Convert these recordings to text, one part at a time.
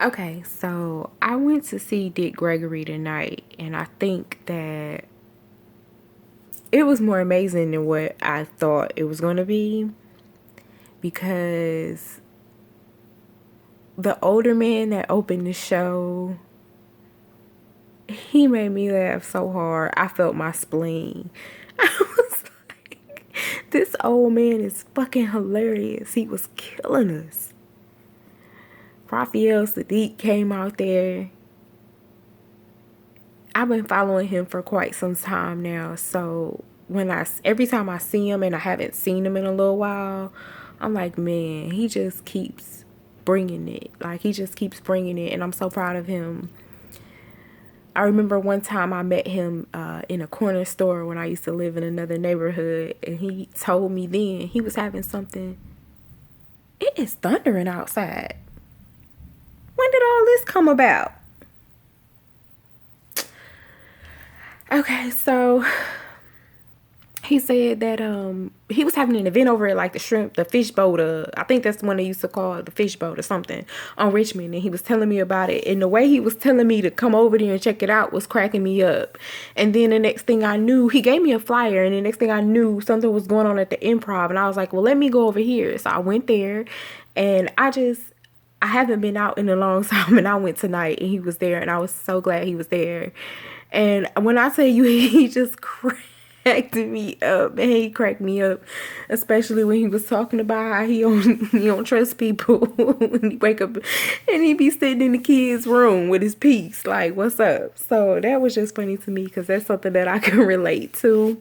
Okay, so I went to see Dick Gregory tonight, and I think that it was more amazing than what I thought it was going to be because the older man that opened the show, he made me laugh so hard. I felt my spleen. I was like, this old man is fucking hilarious. He was killing us. Raphael Sadiq came out there. I've been following him for quite some time now, so every time I see him and I haven't seen him in a little while, I'm like, man, he just keeps bringing it. Like, he just keeps bringing it, and I'm so proud of him. I remember one time I met him in a corner store when I used to live in another neighborhood, and he told me then he was having something. It is thundering outside. When did all this come about? Okay, so he said that he was having an event over at like the fish boat, I think that's the one they used to call it, the fish boat or something, on Richmond, and he was telling me about it, and the way he was telling me to come over there and check it out was cracking me up. And then the next thing I knew, he gave me a flyer, and the next thing I knew, something was going on at the Improv, and I was like, well, let me go over here. So I went there, and I haven't been out in a long time, and I went tonight, and he was there, and I was so glad he was there. And when I tell you, he just cracked me up, and he cracked me up, especially when he was talking about how he don't trust people when he wake up and he be sitting in the kid's room with his piece, like, what's up? So that was just funny to me because that's something that I can relate to.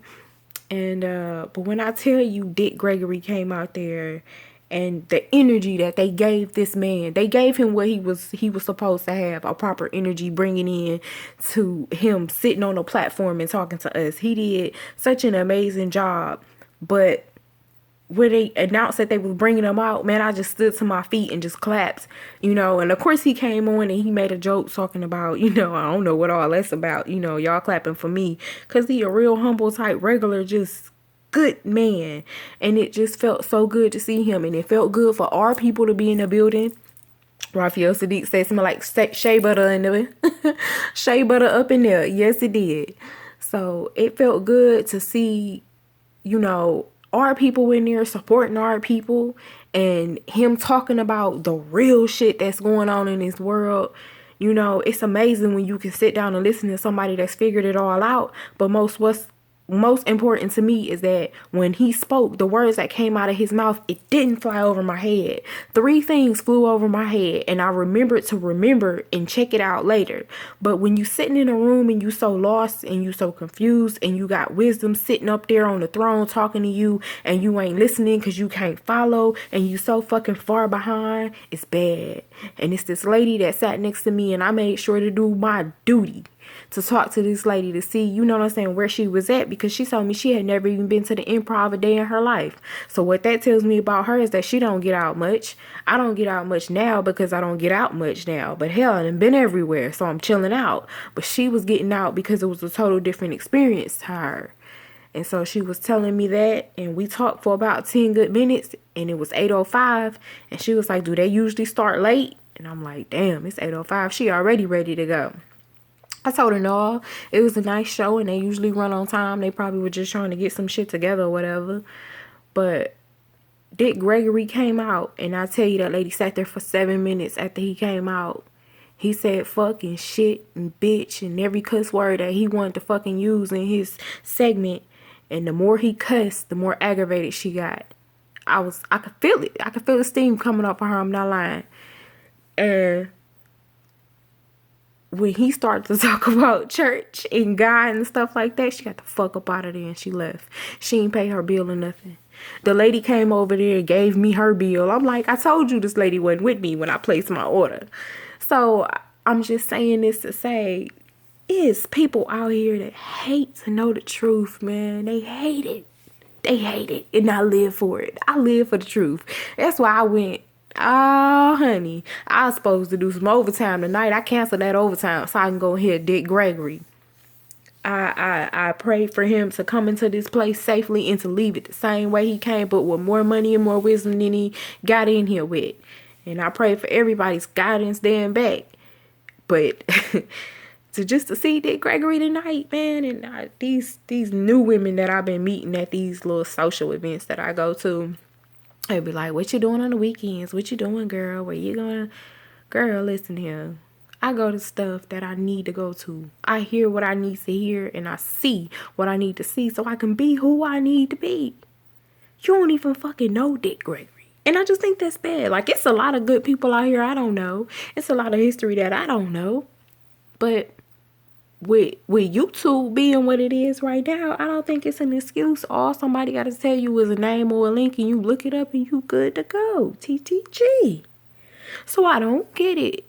And but when I tell you Dick Gregory came out there and the energy that they gave this man, they gave him what he was supposed to have, a proper energy, bringing in to him sitting on a platform and talking to us. He did such an amazing job. But when they announced that they was bringing him out, man, I just stood to my feet and just clapped, and of course he came on and he made a joke talking about, I don't know what all that's about, y'all clapping for me, because he a real humble type, regular, just good man. And it just felt so good to see him, and it felt good for our people to be in the building. Raphael Sadiq said something like shea butter in there. Shea butter up in there. Yes, it did. So it felt good to see, our people in there supporting our people, and him talking about the real shit that's going on in this world. It's amazing when you can sit down and listen to somebody that's figured it all out. But what's most important to me is that when he spoke, the words that came out of his mouth, it didn't fly over my head. 3 things flew over my head, and I remembered to remember and check it out later. But when you sitting in a room and you so lost and you so confused, and you got wisdom sitting up there on the throne talking to you, and you ain't listening because you can't follow, and you so fucking far behind, it's bad. And it's this lady that sat next to me, and I made sure to do my duty to talk to this lady to see, where she was at, because she told me she had never even been to the Improv a day in her life. So what that tells me about her is that she don't get out much. I don't get out much now because I don't get out much now. But hell, I done been everywhere, so I'm chilling out. But she was getting out because it was a total different experience to her. And so she was telling me that, and we talked for about 10 good minutes, and it was 8:05, and she was like, do they usually start late? And I'm like, damn, it's 8:05. She already ready to go. I told her no, it was a nice show and they usually run on time. They probably were just trying to get some shit together or whatever. But Dick Gregory came out, and I tell you, that lady sat there for 7 minutes after he came out. He said fucking shit and bitch and every cuss word that he wanted to fucking use in his segment. And the more he cussed, the more aggravated she got. I could feel it. I could feel the steam coming up on her. I'm not lying. And when he started to talk about church and God and stuff like that, she got the fuck up out of there and she left. She ain't pay her bill or nothing. The lady came over there and gave me her bill. I'm like, I told you this lady wasn't with me when I placed my order. So I'm just saying this to say, it's people out here that hate to know the truth, man. They hate it. They hate it. And I live for it. I live for the truth. That's why I went. Oh, honey, I was supposed to do some overtime tonight. I canceled that overtime so I can go hear Dick Gregory. I prayed for him to come into this place safely and to leave it the same way he came, but with more money and more wisdom than he got in here with. And I pray for everybody's guidance there and back. But to see Dick Gregory tonight, man, and these new women that I've been meeting at these little social events that I go to, they'd be like, what you doing on the weekends? What you doing, girl? Where you going? Girl, listen here. I go to stuff that I need to go to. I hear what I need to hear, and I see what I need to see so I can be who I need to be. You don't even fucking know Dick Gregory. And I just think that's bad. Like, it's a lot of good people out here I don't know. It's a lot of history that I don't know. But with YouTube being what it is right now, I don't think it's an excuse. All somebody got to tell you is a name or a link, and you look it up and you good to go. TTG. So I don't get it.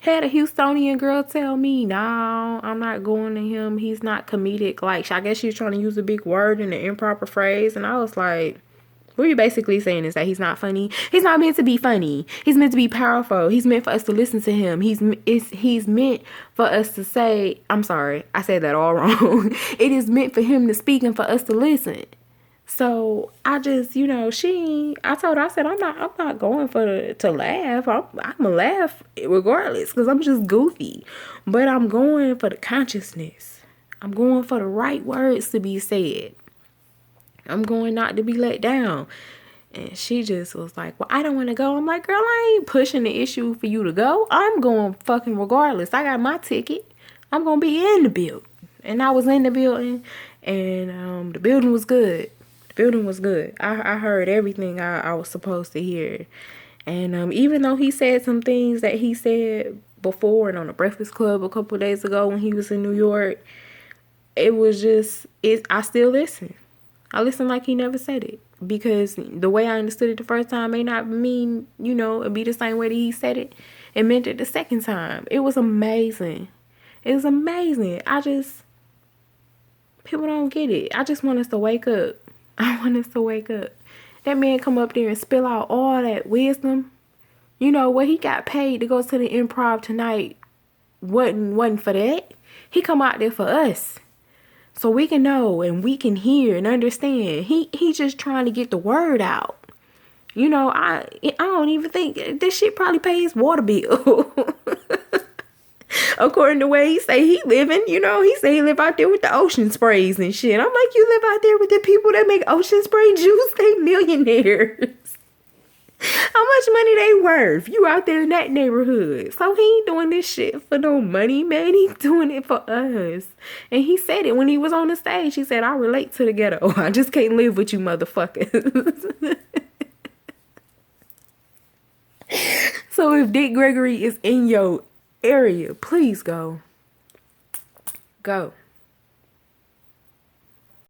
Had a Houstonian girl tell me, no, I'm not going to him. He's not comedic. Like, I guess she was trying to use a big word in an improper phrase. And I was like, what you're basically saying is that he's not funny. He's not meant to be funny. He's meant to be powerful. He's meant for us to listen to him. He's meant for us to say, I'm sorry, I said that all wrong. It is meant for him to speak and for us to listen. So I just, I told her, I said, I'm not going to laugh. I'm gonna laugh regardless because I'm just goofy. But I'm going for the consciousness. I'm going for the right words to be said. I'm going not to be let down. And she just was like, well, I don't want to go. I'm like, girl, I ain't pushing the issue for you to go. I'm going fucking regardless. I got my ticket. I'm going to be in the building. And I was in the building, and the building was good. The building was good. I heard everything I was supposed to hear. And even though he said some things that he said before and on the Breakfast Club a couple of days ago when he was in New York, it was just, I still listen. I listen like he never said it. Because the way I understood it the first time may not mean, it'd be the same way that he said it. It meant it the second time. It was amazing. It was amazing. People don't get it. I just want us to wake up. I want us to wake up. That man come up there and spill out all that wisdom. What he got paid to go to the Improv tonight wasn't for that. He come out there for us. So we can know and we can hear and understand. He just trying to get the word out. I don't even think this shit probably pays his water bill. According to where he say he living, he say he live out there with the ocean sprays and shit. I'm like, you live out there with the people that make ocean spray juice? They millionaires. How much money they worth? You out there in that neighborhood. So he ain't doing this shit for no money, man. He's doing it for us. And he said it when he was on the stage. He said, I relate to the ghetto. I just can't live with you motherfuckers. So if Dick Gregory is in your area, please go. Go.